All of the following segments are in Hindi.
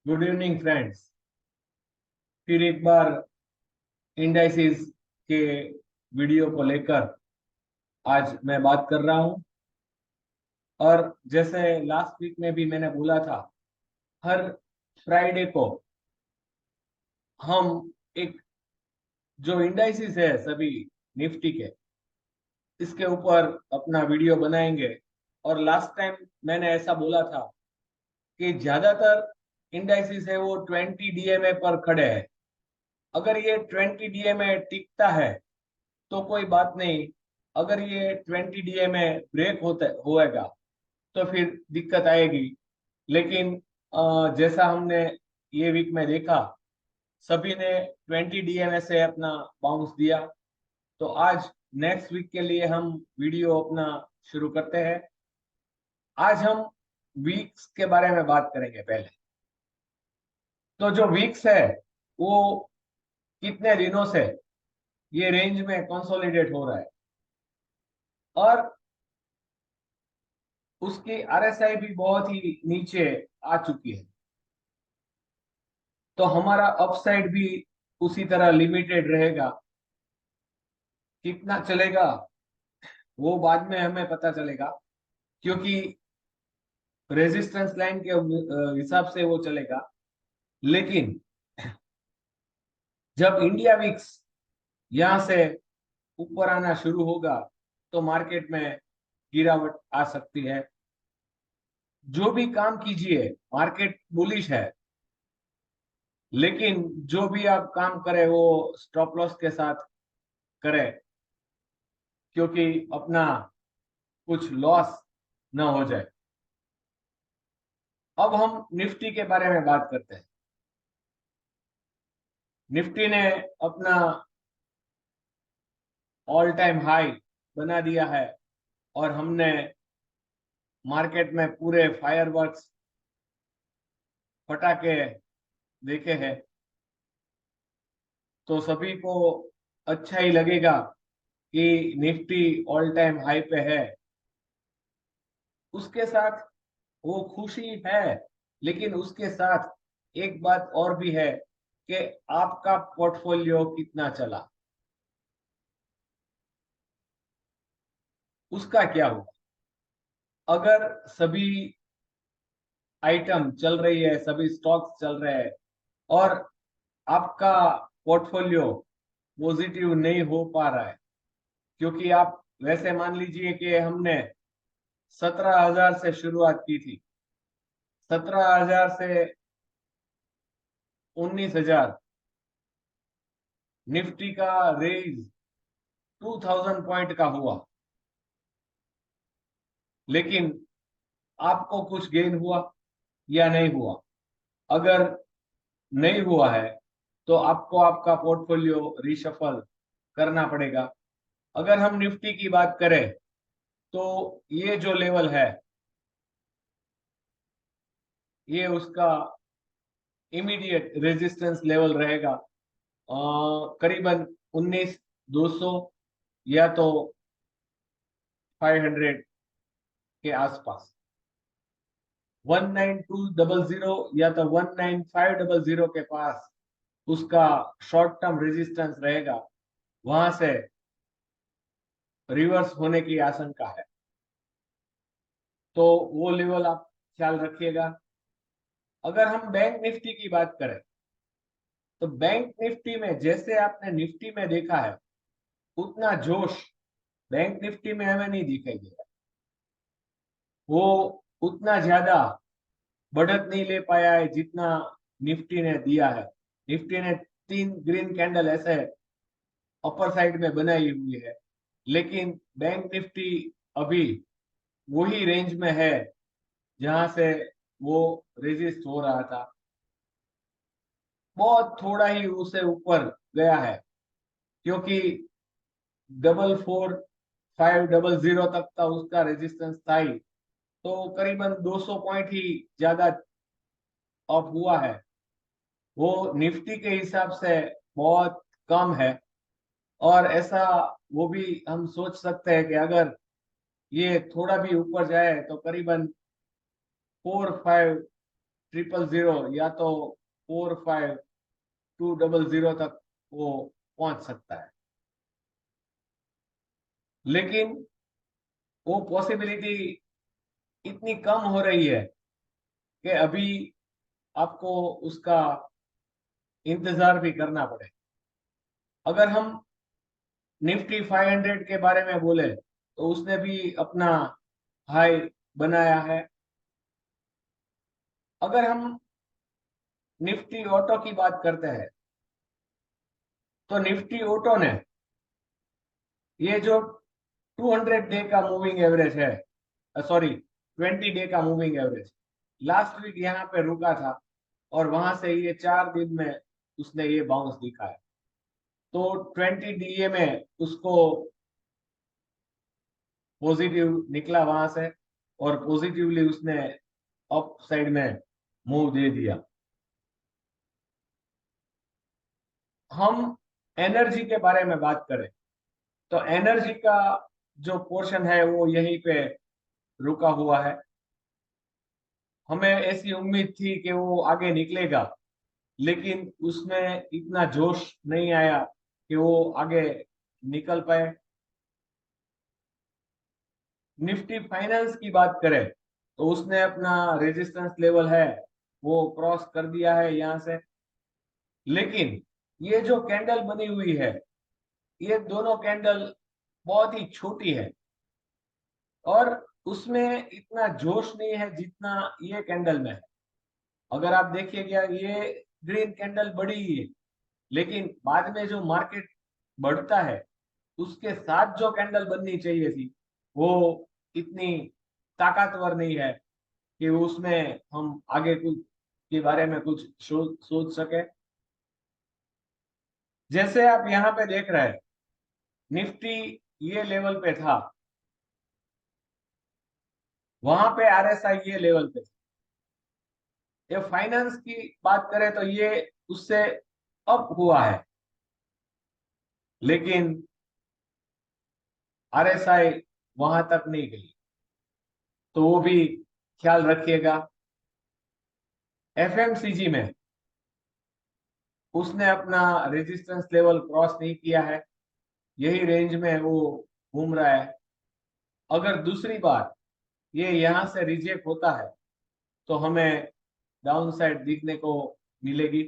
Good evening friends. फिर एक बार इंडाइसिस के वीडियो को लेकर आज मैं बात कर रहा हूं। और जैसे लास्ट वीक में भी मैंने बोला था, हर फ्राइडे को हम एक जो इंडाइसिस है सभी निफ्टी के, इसके ऊपर अपना वीडियो बनाएंगे। और लास्ट टाइम मैंने ऐसा बोला था कि ज्यादातर इंडाइसिस है वो 20 डीएमए पर खड़े हैं। अगर ये 20 डीएमए टिकता है तो कोई बात नहीं। अगर ये 20 डीएमए ब्रेक होता होएगा तो फिर दिक्कत आएगी। लेकिन जैसा हमने ये वीक में देखा, सभी ने 20 डीएमए से अपना बाउंस दिया। तो आज नेक्स्ट वीक के लिए हम वीडियो अपना शुरू करते हैं। आज हम वीक्स के बारे में बात करेंगे पहले। तो जो वीक्स है वो कितने दिनों से ये रेंज में कंसोलिडेट हो रहा है और उसकी आरएसआई भी बहुत ही नीचे आ चुकी है। तो हमारा अपसाइड भी उसी तरह लिमिटेड रहेगा। कितना चलेगा वो बाद में हमें पता चलेगा, क्योंकि रेजिस्टेंस लाइन के हिसाब से वो चलेगा। लेकिन जब इंडिया विक्स यहाँ से ऊपर आना शुरू होगा तो मार्केट में गिरावट आ सकती है। जो भी काम कीजिए, मार्केट बुलिश है, लेकिन जो भी आप काम करें वो स्टॉप लॉस के साथ करें, क्योंकि अपना कुछ लॉस न हो जाए। अब हम निफ्टी के बारे में बात करते हैं। निफ्टी ने अपना ऑल टाइम हाई बना दिया है और हमने मार्केट में पूरे फायरवर्क्स पटाखे देखे हैं। तो सभी को अच्छा ही लगेगा कि निफ्टी ऑल टाइम हाई पे है। उसके साथ वो खुशी है, लेकिन उसके साथ एक बात और भी है कि आपका पोर्टफोलियो कितना चला, उसका क्या होगा। अगर सभी आइटम चल रही है, सभी स्टॉक्स चल रहे हैं और आपका पोर्टफोलियो पॉजिटिव नहीं हो पा रहा है, क्योंकि आप वैसे मान लीजिए कि हमने 17,000 से शुरुआत की थी। 17,000 से 19,000 निफ्टी का रेज 2000 पॉइंट का हुआ, लेकिन आपको कुछ गेन हुआ या नहीं हुआ। अगर नहीं हुआ है तो आपको आपका पोर्टफोलियो रिशफल करना पड़ेगा। अगर हम निफ्टी की बात करें तो ये जो लेवल है, ये उसका इमीडिएट रेजिस्टेंस लेवल रहेगा। करीबन 19,200 या तो 500 के आसपास। 19,200 या तो 19,500 के पास उसका शॉर्ट टर्म रेजिस्टेंस रहेगा। वहां से रिवर्स होने की आशंका है, तो वो लेवल आप ख्याल रखिएगा। अगर हम बैंक निफ्टी की बात करें तो बैंक निफ्टी में जैसे आपने निफ्टी में देखा है, उतना जोश बैंक निफ्टी में हमें नहीं दिखाई दे रहा। वो उतना ज्यादा बढ़त नहीं ले पाया है जितना निफ्टी ने दिया है। निफ्टी ने 3 ग्रीन कैंडल ऐसे अपर साइड में बनाई हुई है, लेकिन बैंक निफ्टी अभी वही रेंज में है जहां से वो रेजिस्ट हो रहा था। बहुत थोड़ा ही उसे ऊपर गया है, क्योंकि 44,500 तक का उसका रेजिस्टेंस था ही। तो करीबन 200 पॉइंट ही ज्यादा अप हुआ है। वो निफ्टी के हिसाब से बहुत कम है। और ऐसा वो भी हम सोच सकते हैं कि अगर ये थोड़ा भी ऊपर जाए तो करीबन 4-5 000 या तो 45200 तक वो पहुंच सकता है, लेकिन वो पॉसिबिलिटी इतनी कम हो रही है कि अभी आपको उसका इंतजार भी करना पड़े। अगर हम निफ्टी 500 के बारे में बोले तो उसने भी अपना हाई बनाया है। अगर हम निफ्टी ऑटो की बात करते हैं तो निफ्टी ऑटो ने ये जो 200 डे का मूविंग एवरेज है, सॉरी 20 डे का मूविंग एवरेज, लास्ट वीक यहाँ पे रुका था और वहां से ये 4 दिन में उसने ये बाउंस दिखाया। तो 20 डीए में उसको पॉजिटिव निकला वहां से और पॉजिटिवली उसने अप साइड में मूव दे दिया। हम एनर्जी के बारे में बात करें तो एनर्जी का जो पोर्शन है वो यहीं पे रुका हुआ है। हमें ऐसी उम्मीद थी कि वो आगे निकलेगा, लेकिन उसमें इतना जोश नहीं आया कि वो आगे निकल पाए। निफ्टी फाइनेंस की बात करें तो उसने अपना रेजिस्टेंस लेवल है वो क्रॉस कर दिया है यहाँ से, लेकिन ये जो कैंडल बनी हुई है ये दोनों कैंडल बहुत ही छोटी है और उसमें इतना जोश नहीं है जितना ये कैंडल में है। अगर आप देखिएगा ये ग्रीन कैंडल बड़ी ही है, लेकिन बाद में जो मार्केट बढ़ता है उसके साथ जो कैंडल बननी चाहिए थी वो इतनी ताकतवर नहीं है कि उसमें हम आगे कुछ के बारे में कुछ सोच सके। जैसे आप यहाँ पे देख रहे हैं निफ्टी ये लेवल पे था, वहां पे आरएसआई ये लेवल पे था। ये फाइनेंस की बात करें तो ये उससे अप हुआ है, लेकिन आरएसआई वहां तक नहीं गई, तो वो भी ख्याल रखिएगा। एफएमसीजी में उसने अपना रेजिस्टेंस लेवल क्रॉस नहीं किया है, यही रेंज में वो घूम रहा है। अगर दूसरी बार ये यहाँ से रिजेक्ट होता है तो हमें डाउन साइड दिखने को मिलेगी।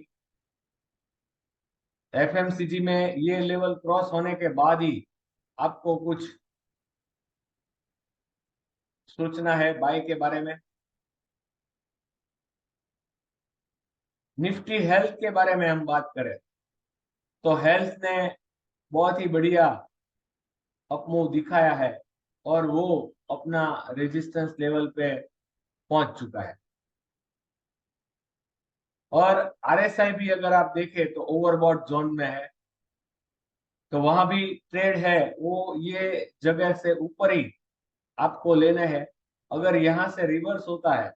एफएमसीजी में ये लेवल क्रॉस होने के बाद ही आपको कुछ सोचना है बाय के बारे में। निफ्टी हेल्थ के बारे में हम बात करें तो हेल्थ ने बहुत ही बढ़िया अपमूव दिखाया है और वो अपना रेजिस्टेंस लेवल पे पहुंच चुका है। और आरएसआई भी अगर आप देखें तो ओवरबॉट जोन में है, तो वहां भी ट्रेड है वो ये जगह से ऊपर ही आपको लेने हैं। अगर यहाँ से रिवर्स होता है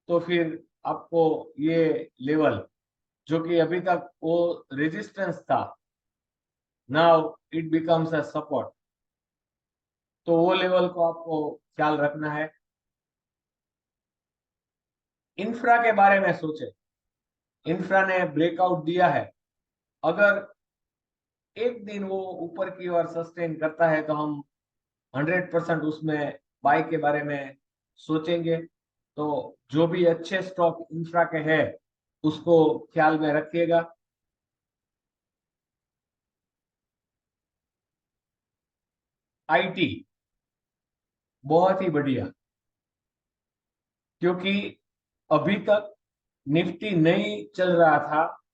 तो फिर आपको ये लेवल जो कि अभी तक वो रेजिस्टेंस था, now it becomes a support, तो वो लेवल को आपको ख्याल रखना है। इंफ्रा के बारे में सोचे, इंफ्रा ने ब्रेकआउट दिया है। अगर एक दिन वो ऊपर की ओर सस्टेन करता है तो हम 100% उसमें बाय के बारे में सोचेंगे। तो जो भी अच्छे स्टॉक इंफ्रा के हैं उसको ख्याल में रखिएगा। आईटी बहुत ही बढ़िया, क्योंकि अभी तक निफ्टी नहीं चल रहा था,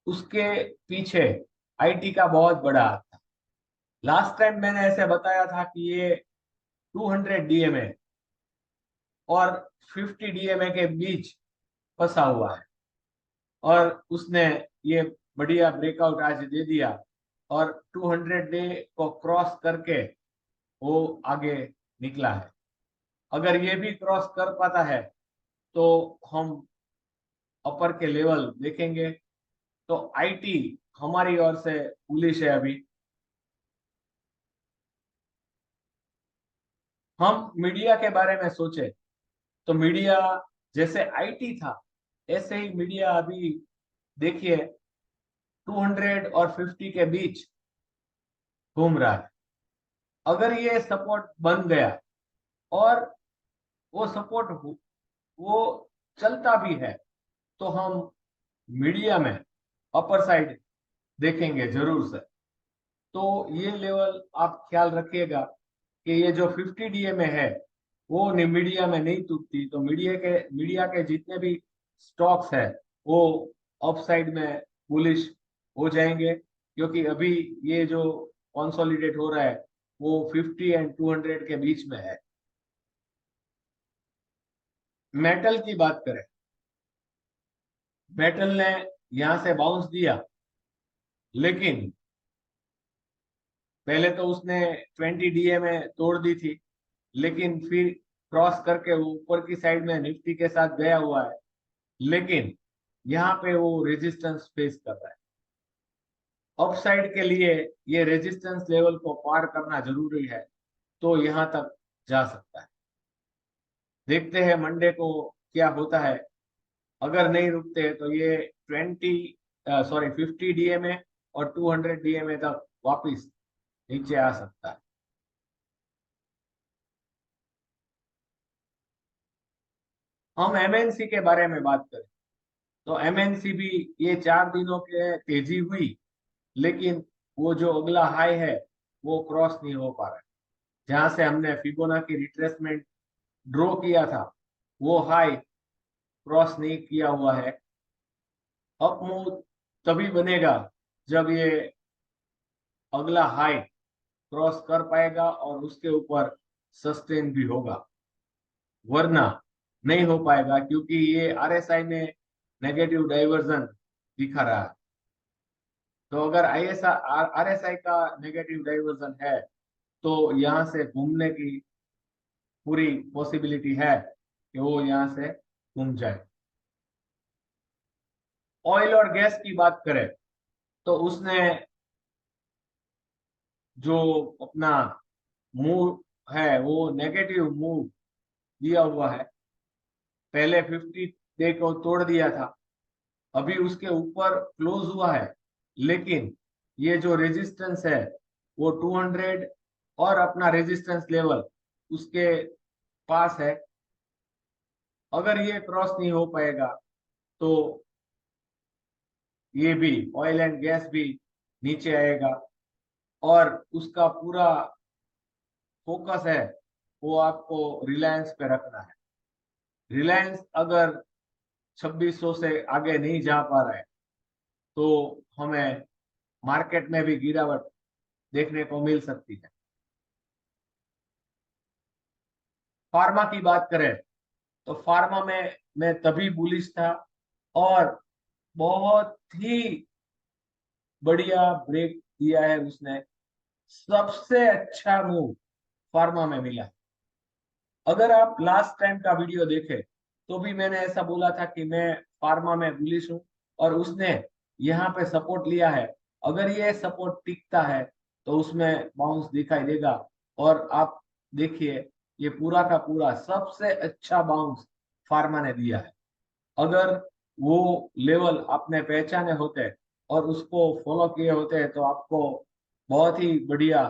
उसके पीछे आईटी का बहुत बड़ा हाथ था। लास्ट टाइम मैंने ऐसे बताया था कि ये 200 डीएमए और 50 डीएमए के बीच फंसा हुआ है और उसने ये बढ़िया ब्रेकआउट आज दे दिया और 200 डे को क्रॉस करके वो आगे निकला है। अगर ये भी क्रॉस कर पाता है तो हम अपर के लेवल देखेंगे। तो आईटी हमारी ओर से बुलिश है। अभी हम मीडिया के बारे में सोचे तो मीडिया जैसे आईटी था, ऐसे ही मीडिया अभी देखिए 200 और 50 के बीच घूम रहा है। अगर ये सपोर्ट बन गया और वो सपोर्ट वो चलता भी है, तो हम मीडिया में अपर साइड देखेंगे जरूर से। तो ये लेवल आप ख्याल रखिएगा कि ये जो 50 डीए में है वो मीडिया में नहीं टूटती, तो मीडिया के जितने भी स्टॉक्स है वो अप साइड में बुलिश हो जाएंगे, क्योंकि अभी ये जो कंसोलिडेट हो रहा है वो 50 एंड 200 के बीच में है। मेटल की बात करें, मेटल ने यहां से बाउंस दिया, लेकिन पहले तो उसने 20 डीए में तोड़ दी थी, लेकिन फिर क्रॉस करके वो ऊपर की साइड में निफ्टी के साथ गया हुआ है, लेकिन यहाँ पे वो रेजिस्टेंस फेस कर रहा है। अपसाइड के लिए ये रेजिस्टेंस लेवल को पार करना जरूरी है, तो यहाँ तक जा सकता है। देखते हैं मंडे को क्या होता है। अगर नहीं रुकते तो ये 50 डीए में और 200 डीए में तक वापिस नीचे आ सकता है। हम एमएनसी के बारे में बात करें तो एमएनसी भी ये 4 दिनों के तेजी हुई, लेकिन वो जो अगला हाई है वो क्रॉस नहीं हो पा रहा है। जहां से हमने फिबोनाची रिट्रेसमेंट ड्रॉ किया था वो हाई क्रॉस नहीं किया हुआ है। अप मूव तभी बनेगा जब ये अगला हाई क्रॉस कर पाएगा और उसके ऊपर सस्टेन भी होगा, वरना नहीं हो पाएगा, क्योंकि ये आरएसआई में नेगेटिव डाइवर्जन दिखा रहा है। तो अगर आरएसआई का नेगेटिव डाइवर्जन है तो यहाँ से घूमने की पूरी पॉसिबिलिटी है कि वो यहाँ से घूम जाए। ऑयल और गैस की बात करें तो उसने जो अपना मूव है वो नेगेटिव मूव दिया हुआ है। पहले 50 डे को तोड़ दिया था, अभी उसके ऊपर क्लोज हुआ है, लेकिन ये जो रेजिस्टेंस है वो 200 और अपना रेजिस्टेंस लेवल उसके पास है। अगर ये क्रॉस नहीं हो पाएगा तो ये भी ऑयल एंड गैस भी नीचे आएगा, और उसका पूरा फोकस है वो आपको रिलायंस पे रखना है। रिलायंस अगर 2600 से आगे नहीं जा पा रहा है तो हमें मार्केट में भी गिरावट देखने को मिल सकती है। फार्मा की बात करें तो फार्मा में मैं तभी बुलिश था, और बहुत ही बढ़िया ब्रेक दिया है उसने। सबसे अच्छा मूव फार्मा में मिला। अगर आप लास्ट टाइम का वीडियो देखें तो भी मैंने ऐसा बोला था कि मैं फार्मा में बुलिश हूं, और उसने यहाँ पे सपोर्ट लिया है। अगर ये सपोर्ट टिकता है तो उसमें बाउंस दिखाई देगा, और आप देखिए ये पूरा का पूरा सबसे अच्छा बाउंस फार्मा ने दिया है। अगर वो लेवल आपने पहचाने होते और उसको फॉलो किए होते तो आपको बहुत ही बढ़िया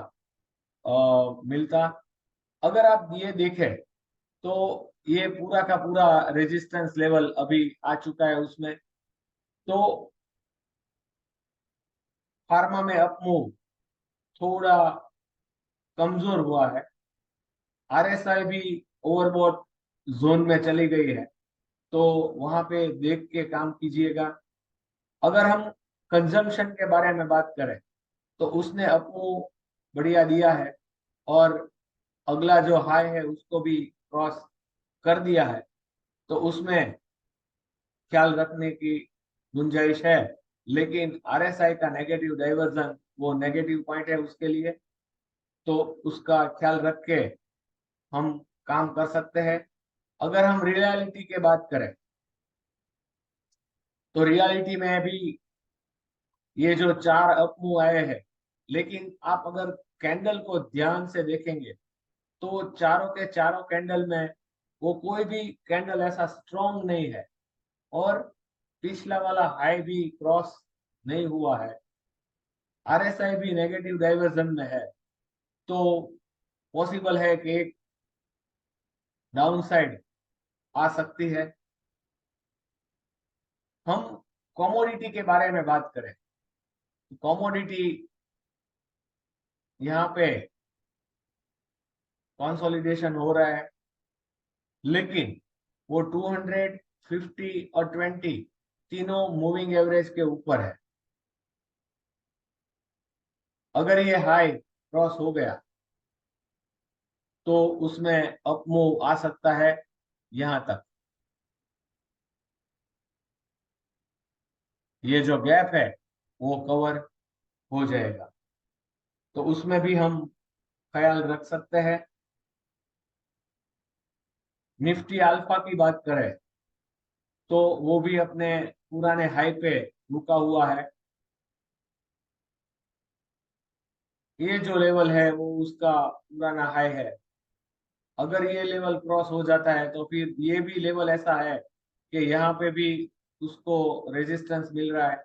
मिलता। अगर आप ये देखें तो ये पूरा का पूरा रेजिस्टेंस लेवल अभी आ चुका है उसमें। तो फार्मा में अप मूव थोड़ा कमजोर हुआ है। आरएसआई भी ओवरबॉट जोन में चली गई है, तो वहां पे देख के काम कीजिएगा। अगर हम कंजम्पशन के बारे में बात करें तो उसने अप मूव बढ़िया दिया है, और अगला जो हाई है उसको भी क्रॉस कर दिया है, तो उसमें ख्याल रखने की गुंजाइश है। लेकिन आरएसआई का नेगेटिव डाइवर्जन वो नेगेटिव पॉइंट है उसके लिए, तो उसका ख्याल रख के हम काम कर सकते हैं। अगर हम रियलिटी के बात करें तो रियलिटी में भी ये जो 4 अप मूव आए हैं, लेकिन आप अगर कैंडल को ध्यान से देखेंगे तो चारों के चारों कैंडल में वो कोई भी कैंडल ऐसा स्ट्रॉन्ग नहीं है और पिछला वाला हाई भी क्रॉस नहीं हुआ है, आरएसआई भी नेगेटिव डाइवर्जन में है, तो पॉसिबल है कि एक डाउन साइड आ सकती है। हम कमोडिटी के बारे में बात करें, कमोडिटी यहाँ पे कंसोलिडेशन हो रहा है, लेकिन वो 200, 50 और 20 तीनों मूविंग एवरेज के ऊपर है। अगर ये हाई क्रॉस हो गया तो उसमें अप मूव आ सकता है यहां तक। ये जो गैप है वो कवर हो जाएगा, तो उसमें भी हम ख्याल रख सकते हैं। निफ्टी अल्फा की बात करें तो वो भी अपने पुराने हाई पे रुका हुआ है। ये जो लेवल है वो उसका पुराना हाई है। अगर ये लेवल क्रॉस हो जाता है तो फिर ये भी लेवल ऐसा है कि यहाँ पे भी उसको रेजिस्टेंस मिल रहा है।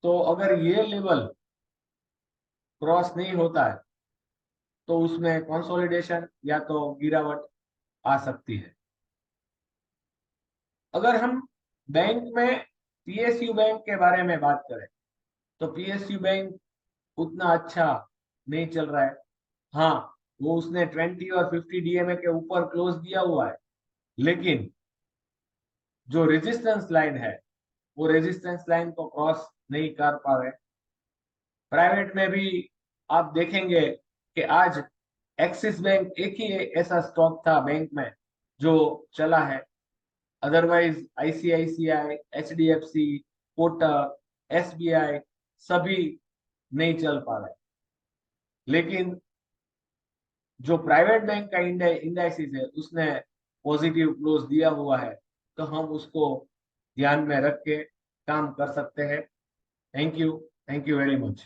तो अगर ये लेवल क्रॉस नहीं होता है तो उसमें कंसोलिडेशन या तो गिरावट आ सकती है। अगर हम बैंक में पीएसयू बैंक के बारे में बात करें तो पीएसयू बैंक उतना अच्छा नहीं चल रहा है। हाँ, वो उसने 20 और 50 डीएमए के ऊपर क्लोज दिया हुआ है, लेकिन जो रेजिस्टेंस लाइन है वो रेजिस्टेंस लाइन को क्रॉस नहीं कर पा रहे। प्राइवेट में भी आप देखेंगे कि आज एक्सिस बैंक एक ही ऐसा स्टॉक था बैंक में जो चला है, otherwise ICICI, HDFC, Kotak, SBI सभी नहीं चल पा रहे। लेकिन जो प्राइवेट बैंक का इंडाइसिस है उसने पॉजिटिव क्लोज दिया हुआ है, तो हम उसको ध्यान में रख के काम कर सकते हैं। Thank you very much.